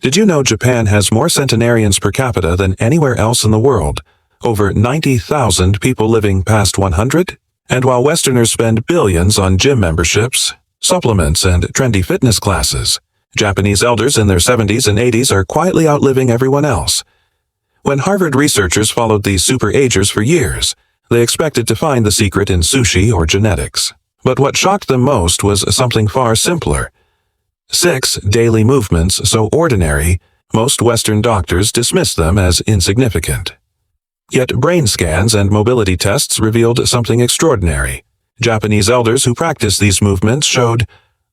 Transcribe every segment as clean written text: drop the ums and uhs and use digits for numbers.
Did you know Japan has more centenarians per capita than anywhere else in the world? Over 90,000 people living past 100? And while Westerners spend billions on gym memberships, supplements, and trendy fitness classes, Japanese elders in their 70s and 80s are quietly outliving everyone else. When Harvard researchers followed these super-agers for years, they expected to find the secret in sushi or genetics. But what shocked them most was something far simpler. 6 daily movements so ordinary, most Western doctors dismissed them as insignificant. Yet brain scans and mobility tests revealed something extraordinary. Japanese elders who practiced these movements showed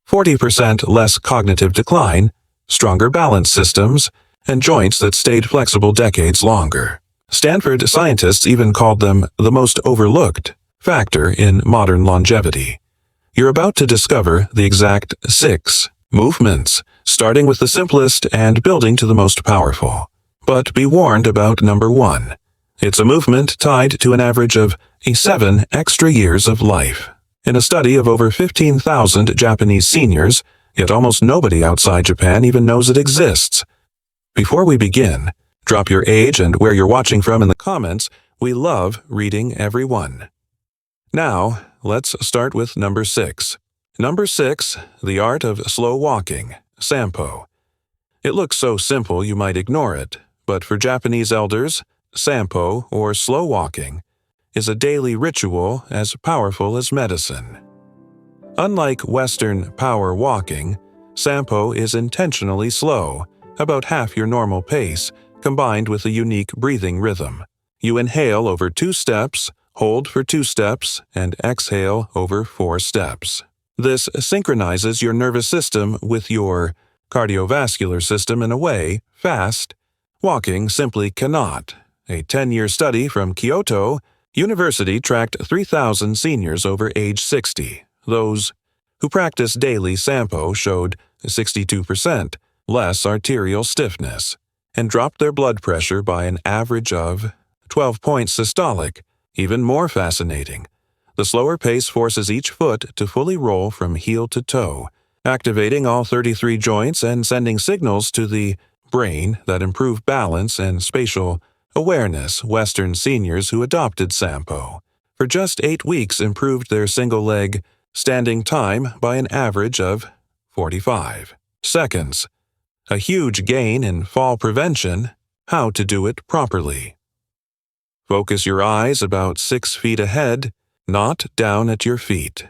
40% less cognitive decline, stronger balance systems, and joints that stayed flexible decades longer. Stanford scientists even called them the most overlooked factor in modern longevity. You're about to discover the exact 6 movements, starting with the simplest and building to the most powerful. But be warned about number 1. It's a movement tied to an average of 7 extra years of life. In a study of over 15,000 Japanese seniors, yet almost nobody outside Japan even knows it exists. Before we begin, drop your age and where you're watching from in the comments. We love reading every one. Now, let's start with number 6. Number 6, the art of slow walking, Sampo. It looks so simple you might ignore it, but for Japanese elders, Sampo, or slow walking, is a daily ritual as powerful as medicine. Unlike Western power walking, Sampo is intentionally slow, about half your normal pace, combined with a unique breathing rhythm. You inhale over 2 steps, hold for 2 steps, and exhale over 4 steps. This synchronizes your nervous system with your cardiovascular system in a way fast walking simply cannot. A 10-year study from Kyoto University tracked 3,000 seniors over age 60. Those who practiced daily Sampo showed 62% less arterial stiffness and dropped their blood pressure by an average of 12 points systolic. Even more fascinating, the slower pace forces each foot to fully roll from heel to toe, activating all 33 joints and sending signals to the brain that improve balance and spatial awareness. Western seniors who adopted Sampo for just 8 weeks improved their single-leg standing time by an average of 45 seconds. A huge gain in fall prevention. How to do it properly. Focus your eyes about 6 feet ahead, not down at your feet.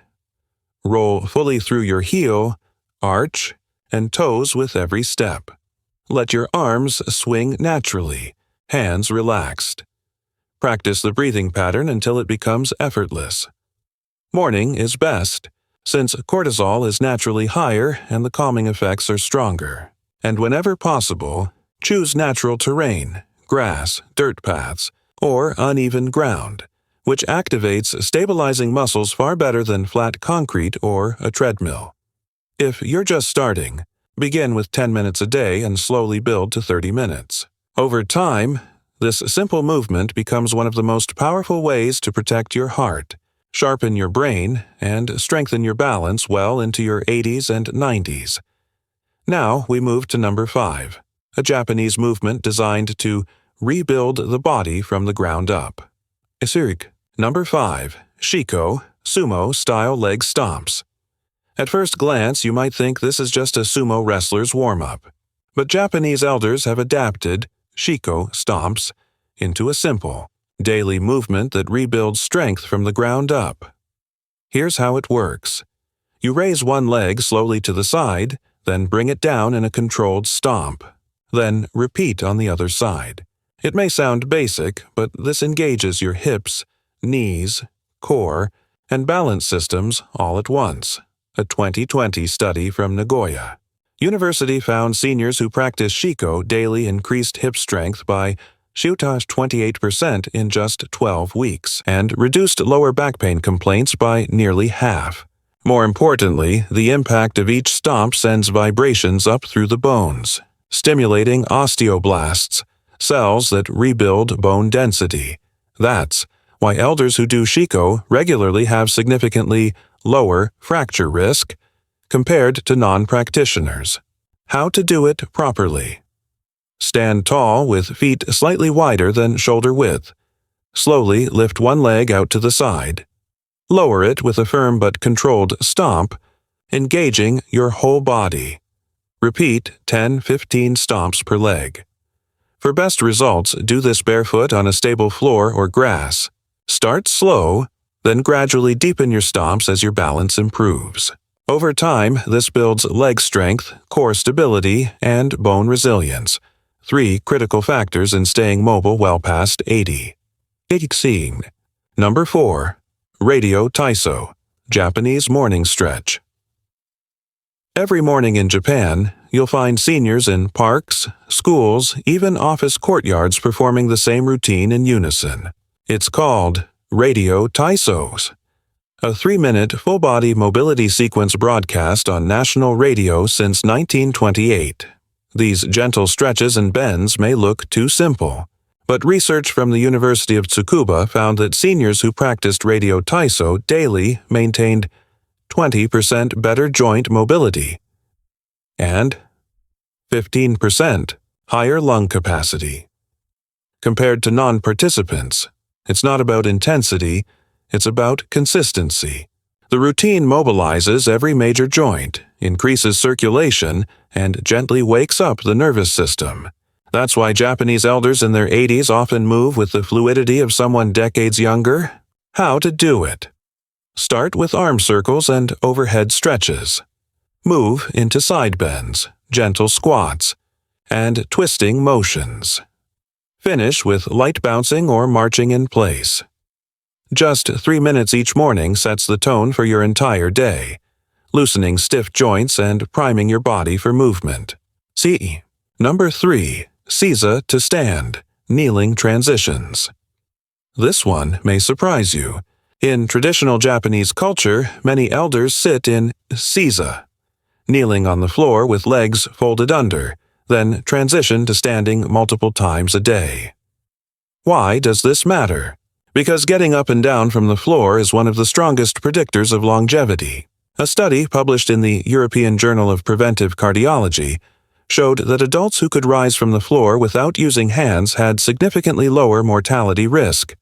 Roll fully through your heel, arch, and toes with every step. Let your arms swing naturally, hands relaxed. Practice the breathing pattern until it becomes effortless. Morning is best, since cortisol is naturally higher and the calming effects are stronger. And whenever possible, choose natural terrain, grass, dirt paths, or uneven ground, which activates stabilizing muscles far better than flat concrete or a treadmill. If you're just starting, begin with 10 minutes a day and slowly build to 30 minutes. Over time, this simple movement becomes one of the most powerful ways to protect your heart, sharpen your brain, and strengthen your balance well into your 80s and 90s. Now we move to number 5, a Japanese movement designed to rebuild the body from the ground up. Isiriki. Number 5, Shiko, sumo-style leg stomps. At first glance, you might think this is just a sumo wrestler's warm-up. But Japanese elders have adapted Shiko stomps into a simple, daily movement that rebuilds strength from the ground up. Here's how it works. You raise one leg slowly to the side, then bring it down in a controlled stomp. Then repeat on the other side. It may sound basic, but this engages your hips, knees, core, and balance systems all at once. A 2020 study from Nagoya University found seniors who practiced Shiko daily increased hip strength by 28% in just 12 weeks and reduced lower back pain complaints by nearly half. More importantly, the impact of each stomp sends vibrations up through the bones, stimulating osteoblasts, cells that rebuild bone density. That's why elders who do Shiko regularly have significantly lower fracture risk compared to non-practitioners. How to do it properly. Stand tall with feet slightly wider than shoulder width. Slowly lift one leg out to the side. Lower it with a firm but controlled stomp, engaging your whole body. Repeat 10-15 stomps per leg. For best results, do this barefoot on a stable floor or grass. Start slow, then gradually deepen your stomps as your balance improves. Over time, this builds leg strength, core stability, and bone resilience, 3 critical factors in staying mobile well past 80. Number 4. Radio Taiso, Japanese morning stretch. Every morning in Japan, you'll find seniors in parks, schools, even office courtyards performing the same routine in unison. It's called Radio Taisos, a 3-minute full-body mobility sequence broadcast on national radio since 1928. These gentle stretches and bends may look too simple, but research from the University of Tsukuba found that seniors who practiced Radio Taiso daily maintained 20% better joint mobility and 15% higher lung capacity. Compared to non-participants, it's not about intensity, it's about consistency. The routine mobilizes every major joint, increases circulation, and gently wakes up the nervous system. That's why Japanese elders in their 80s often move with the fluidity of someone decades younger. How to do it? Start with arm circles and overhead stretches. Move into side bends, gentle squats, and twisting motions. Finish with light bouncing or marching in place. Just 3 minutes each morning sets the tone for your entire day, loosening stiff joints and priming your body for movement. Number 3. Seiza to stand, kneeling transitions. This one may surprise you. In traditional Japanese culture, many elders sit in seiza, kneeling on the floor with legs folded under, then transition to standing multiple times a day. Why does this matter? Because getting up and down from the floor is one of the strongest predictors of longevity. A study published in the European Journal of Preventive Cardiology showed that adults who could rise from the floor without using hands had significantly lower mortality risk.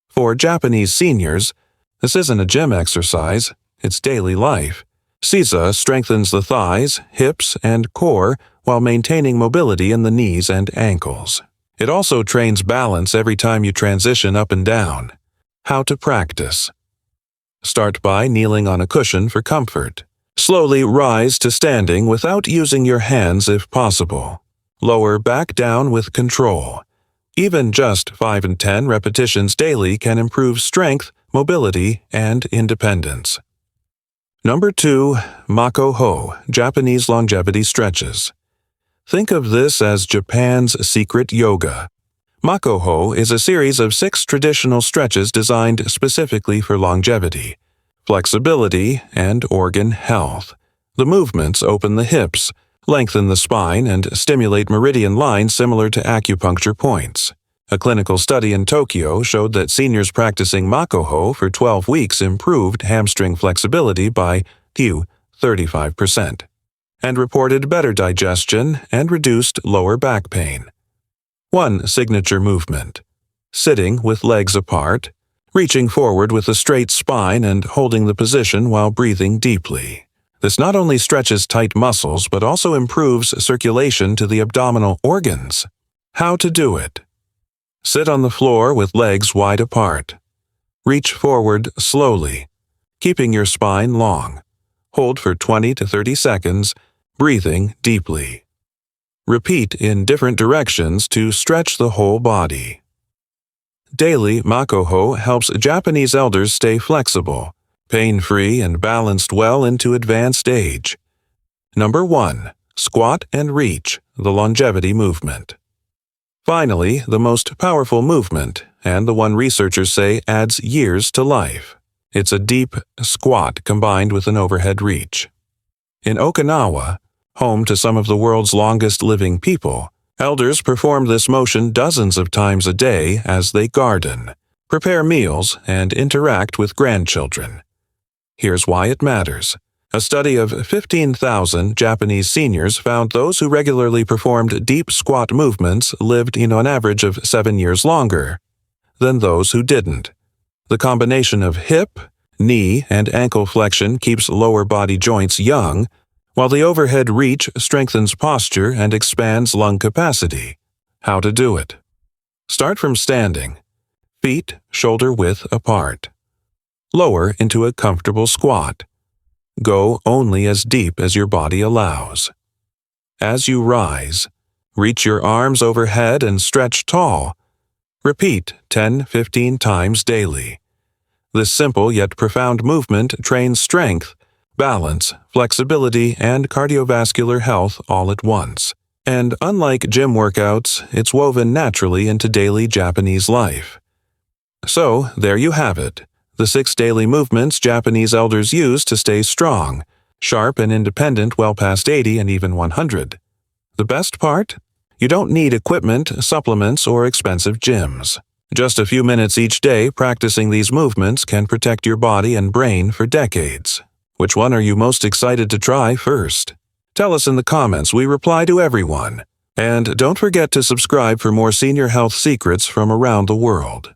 For Japanese seniors, this isn't a gym exercise, it's daily life. Seiza strengthens the thighs, hips, and core while maintaining mobility in the knees and ankles. It also trains balance every time you transition up and down. How to practice. Start by kneeling on a cushion for comfort. Slowly rise to standing without using your hands if possible. Lower back down with control. Even just 5 and 10 repetitions daily can improve strength, mobility, and independence. Number 2. Mako-ho, Japanese longevity stretches. Think of this as Japan's secret yoga. Mako-ho is a series of 6 traditional stretches designed specifically for longevity, flexibility, and organ health. The movements open the hips, lengthen the spine, and stimulate meridian lines similar to acupuncture points. A clinical study in Tokyo showed that seniors practicing Mako-ho for 12 weeks improved hamstring flexibility by 35%, and reported better digestion and reduced lower back pain. One signature movement: sitting with legs apart, reaching forward with a straight spine and holding the position while breathing deeply. This not only stretches tight muscles but also improves circulation to the abdominal organs. How to do it? Sit on the floor with legs wide apart. Reach forward slowly, keeping your spine long. Hold for 20 to 30 seconds, breathing deeply. Repeat in different directions to stretch the whole body. Daily Mako-ho helps Japanese elders stay flexible, pain-free, and balanced well into advanced age. Number 1. Squat and reach, the longevity movement. Finally, the most powerful movement, and the one researchers say adds years to life. It's a deep squat combined with an overhead reach. In Okinawa, home to some of the world's longest living people, elders perform this motion dozens of times a day as they garden, prepare meals, and interact with grandchildren. Here's why it matters. A study of 15,000 Japanese seniors found those who regularly performed deep squat movements lived on average of 7 years longer than those who didn't. The combination of hip, knee, and ankle flexion keeps lower body joints young, while the overhead reach strengthens posture and expands lung capacity. How to do it? Start from standing, feet shoulder-width apart. Lower into a comfortable squat. Go only as deep as your body allows. As you rise, reach your arms overhead and stretch tall. Repeat 10-15 times daily. This simple yet profound movement trains strength, balance, flexibility, and cardiovascular health all at once. And unlike gym workouts, it's woven naturally into daily Japanese life. So, there you have it. The 6 daily movements Japanese elders use to stay strong, sharp and independent well past 80 and even 100. The best part? You don't need equipment, supplements, or expensive gyms. Just a few minutes each day practicing these movements can protect your body and brain for decades. Which one are you most excited to try first? Tell us in the comments. We reply to everyone. And don't forget to subscribe for more senior health secrets from around the world.